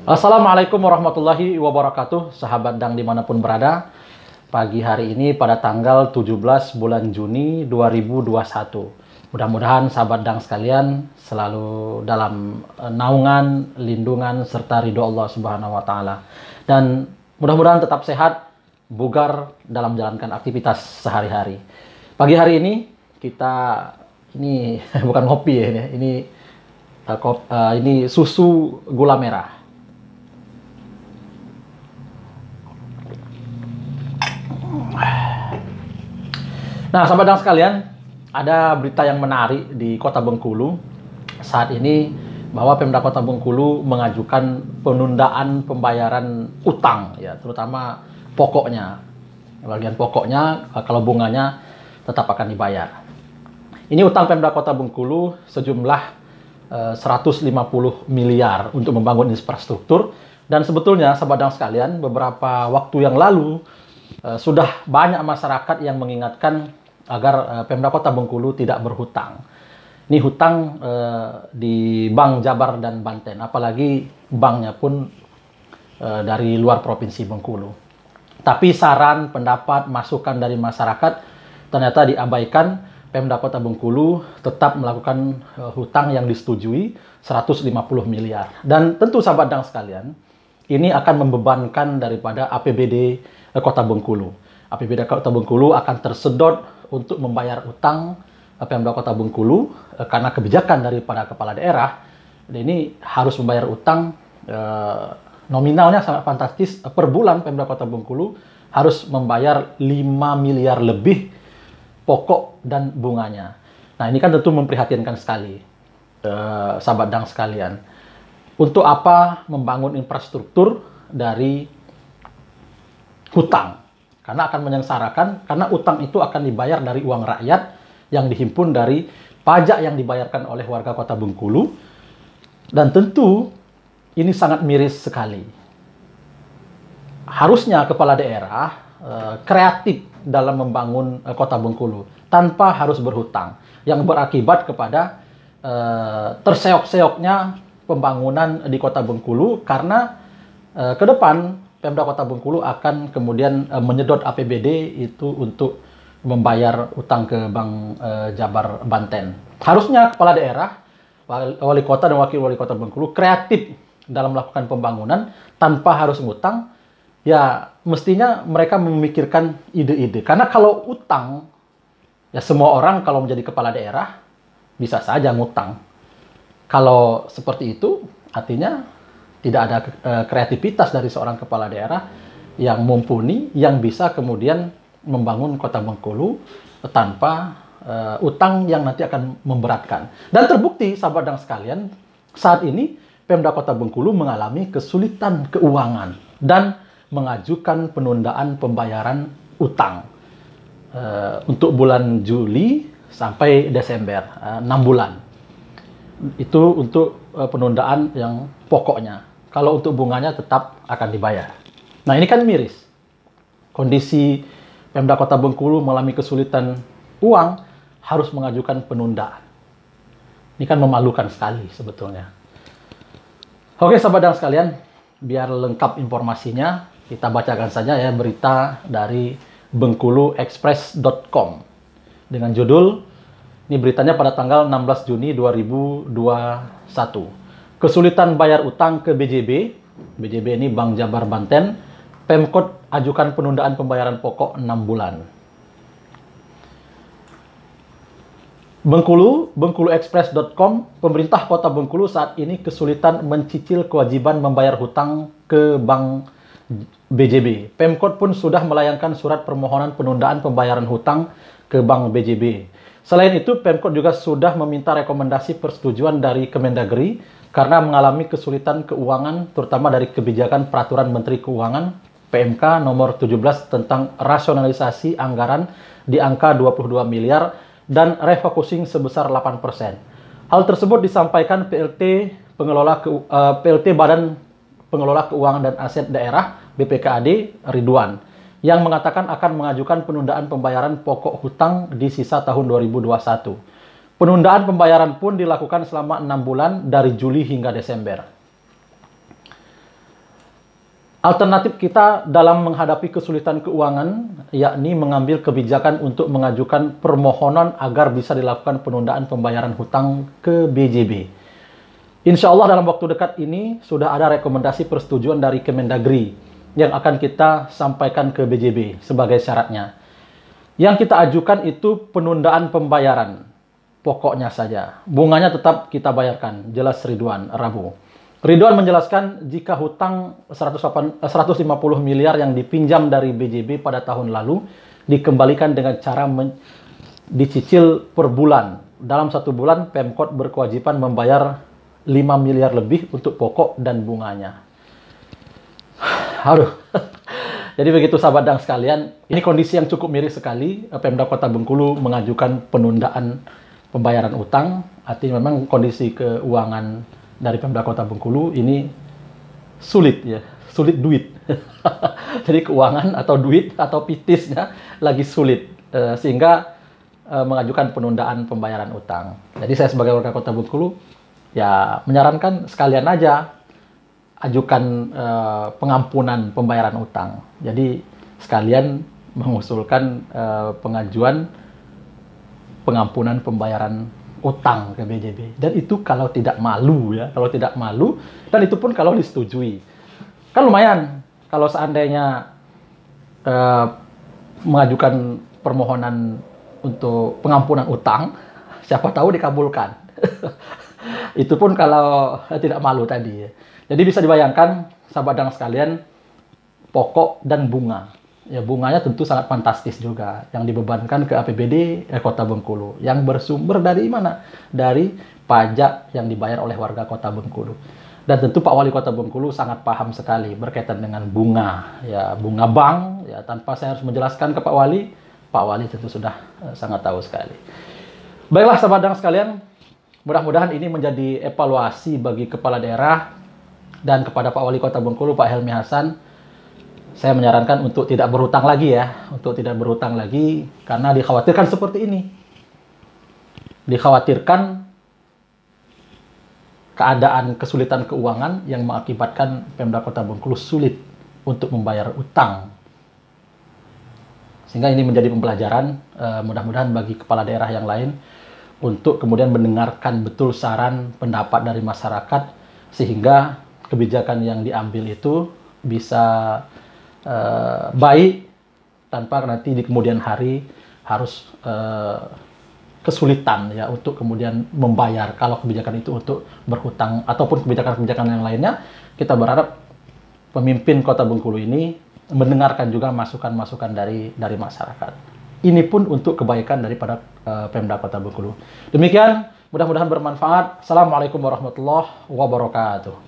Assalamualaikum warahmatullahi wabarakatuh, sahabat dang dimanapun berada. Pagi hari ini pada tanggal 17 bulan Juni 2021. Mudah-mudahan sahabat dang sekalian selalu dalam naungan, lindungan, serta ridho Allah Subhanahu wa Ta'ala. Dan mudah-mudahan tetap sehat, bugar dalam menjalankan aktivitas sehari-hari. Pagi hari ini kita bukan ngopi ya, ini susu gula merah. Nah, sahabat dang sekalian, ada berita yang menarik di Kota Bengkulu saat ini bahwa Pemda Kota Bengkulu mengajukan penundaan pembayaran utang, ya, terutama pokoknya. Bagian pokoknya, kalau bunganya tetap akan dibayar. Ini utang Pemda Kota Bengkulu sejumlah 150 miliar untuk membangun infrastruktur. Dan sebetulnya, sahabat dang sekalian, beberapa waktu yang lalu sudah banyak masyarakat yang mengingatkan agar Pemda Kota Bengkulu tidak berhutang. Ini hutang di Bank Jabar dan Banten, apalagi banknya pun dari luar Provinsi Bengkulu. Tapi saran, pendapat, masukan dari masyarakat ternyata diabaikan. Pemda Kota Bengkulu tetap melakukan hutang yang disetujui 150 miliar. Dan tentu sahabat dang sekalian, ini akan membebankan daripada APBD Kota Bengkulu. APBD Kota Bengkulu akan tersedot untuk membayar utang Pemda Kota Bengkulu karena kebijakan daripada kepala daerah. Ini harus membayar utang nominalnya sangat fantastis. Per bulan Pemda Kota Bengkulu harus membayar 5 miliar lebih pokok dan bunganya. Nah, ini kan tentu memprihatinkan sekali, sahabat dang sekalian. Untuk apa membangun infrastruktur dari hutang? Karena akan menyengsarakan, karena utang itu akan dibayar dari uang rakyat yang dihimpun dari pajak yang dibayarkan oleh warga Kota Bengkulu. Dan tentu ini sangat miris sekali. Harusnya kepala daerah kreatif dalam membangun Kota Bengkulu tanpa harus berhutang, yang berakibat kepada terseok-seoknya pembangunan di Kota Bengkulu, karena ke depan Pemda Kota Bengkulu akan kemudian menyedot APBD itu untuk membayar utang ke Bank Jabar Banten. Harusnya kepala daerah, wali kota dan wakil wali kota Bengkulu kreatif dalam melakukan pembangunan tanpa harus ngutang. Ya, mestinya mereka memikirkan ide-ide. Karena kalau utang, ya semua orang kalau menjadi kepala daerah bisa saja ngutang. Kalau seperti itu, artinya tidak ada kreativitas dari seorang kepala daerah yang mumpuni, yang bisa kemudian membangun Kota Bengkulu tanpa utang yang nanti akan memberatkan. Dan terbukti, sahabat dang sekalian, saat ini Pemda Kota Bengkulu mengalami kesulitan keuangan dan mengajukan penundaan pembayaran utang untuk bulan Juli sampai Desember, 6 bulan. Itu untuk penundaan yang pokoknya. Kalau untuk bunganya tetap akan dibayar. Nah, ini kan miris. Kondisi Pemda Kota Bengkulu mengalami kesulitan uang, harus mengajukan penundaan. Ini kan memalukan sekali sebetulnya. Oke, sahabat dang sekalian, biar lengkap informasinya, kita bacakan saja ya berita dari bengkuluexpress.com dengan judul, ini beritanya pada tanggal 16 Juni 2021. Kesulitan bayar utang ke BJB. BJB ini Bank Jabar Banten. Pemkot ajukan penundaan pembayaran pokok 6 bulan. Bengkuluexpress.com, pemerintah Kota Bengkulu saat ini kesulitan mencicil kewajiban membayar hutang ke Bank BJB. Pemkot pun sudah melayangkan surat permohonan penundaan pembayaran hutang ke Bank BJB. Selain itu, Pemkot juga sudah meminta rekomendasi persetujuan dari Kemendagri karena mengalami kesulitan keuangan, terutama dari kebijakan Peraturan Menteri Keuangan PMK nomor 17 tentang rasionalisasi anggaran di angka 22 miliar dan refocusing sebesar 8%. Hal tersebut disampaikan PLT Badan Pengelola Keuangan dan Aset Daerah BPKAD Ridwan, yang mengatakan akan mengajukan penundaan pembayaran pokok hutang di sisa tahun 2021. Penundaan pembayaran pun dilakukan selama 6 bulan dari Juli hingga Desember. Alternatif kita dalam menghadapi kesulitan keuangan, yakni mengambil kebijakan untuk mengajukan permohonan agar bisa dilakukan penundaan pembayaran hutang ke BJB. Insya Allah dalam waktu dekat ini sudah ada rekomendasi persetujuan dari Kemendagri yang akan kita sampaikan ke BJB sebagai syaratnya. Yang kita ajukan itu penundaan pembayaran, pokoknya saja. Bunganya tetap kita bayarkan, jelas Ridwan Rabu. Ridwan menjelaskan jika hutang 150 miliar yang dipinjam dari BJB pada tahun lalu dikembalikan dengan cara dicicil per bulan. Dalam 1 bulan, Pemkot berkewajiban membayar 5 miliar lebih untuk pokok dan bunganya. Aduh. Jadi begitu sahabat dan sekalian, ini kondisi yang cukup miris sekali. Pemda Kota Bengkulu mengajukan penundaan pembayaran utang. Artinya memang kondisi keuangan dari Pemda Kota Bengkulu ini sulit ya, sulit duit. Jadi keuangan atau duit atau pitisnya lagi sulit sehingga mengajukan penundaan pembayaran utang. Jadi saya sebagai warga Kota Bengkulu ya menyarankan sekalian aja ajukan pengampunan pembayaran utang. Jadi sekalian mengusulkan pengajuan pengampunan pembayaran utang ke BJB. Dan itu kalau tidak malu ya, kalau tidak malu, dan itu pun kalau disetujui. Kan lumayan kalau seandainya mengajukan permohonan untuk pengampunan utang, siapa tahu dikabulkan. Itu pun kalau tidak malu tadi ya. Jadi bisa dibayangkan sahabat dan sekalian, pokok dan bunga. Ya, bunganya tentu sangat fantastis juga yang dibebankan ke APBD Kota Bengkulu yang bersumber dari mana? Dari pajak yang dibayar oleh warga Kota Bengkulu. Dan tentu Pak Wali Kota Bengkulu sangat paham sekali berkaitan dengan bunga, ya bunga bank, ya tanpa saya harus menjelaskan ke Pak Wali tentu sudah sangat tahu sekali. Baiklah sahabat dan sekalian, mudah-mudahan ini menjadi evaluasi bagi kepala daerah dan kepada Pak Wali Kota Bengkulu, Pak Helmi Hasan. Saya menyarankan untuk tidak berhutang lagi ya, untuk tidak berhutang lagi karena dikhawatirkan seperti ini. Dikhawatirkan keadaan kesulitan keuangan yang mengakibatkan Pemda Kota Bengkulu sulit untuk membayar utang. Sehingga ini menjadi pembelajaran mudah-mudahan bagi kepala daerah yang lain untuk kemudian mendengarkan betul saran pendapat dari masyarakat sehingga kebijakan yang diambil itu bisa baik tanpa nanti di kemudian hari harus kesulitan ya untuk kemudian membayar kalau kebijakan itu untuk berhutang ataupun kebijakan-kebijakan yang lainnya. Kita berharap pemimpin Kota Bengkulu ini mendengarkan juga masukan-masukan dari masyarakat. Ini pun untuk kebaikan daripada Pemda Kota Bengkulu. Demikian, mudah-mudahan bermanfaat. Assalamualaikum warahmatullahi wabarakatuh.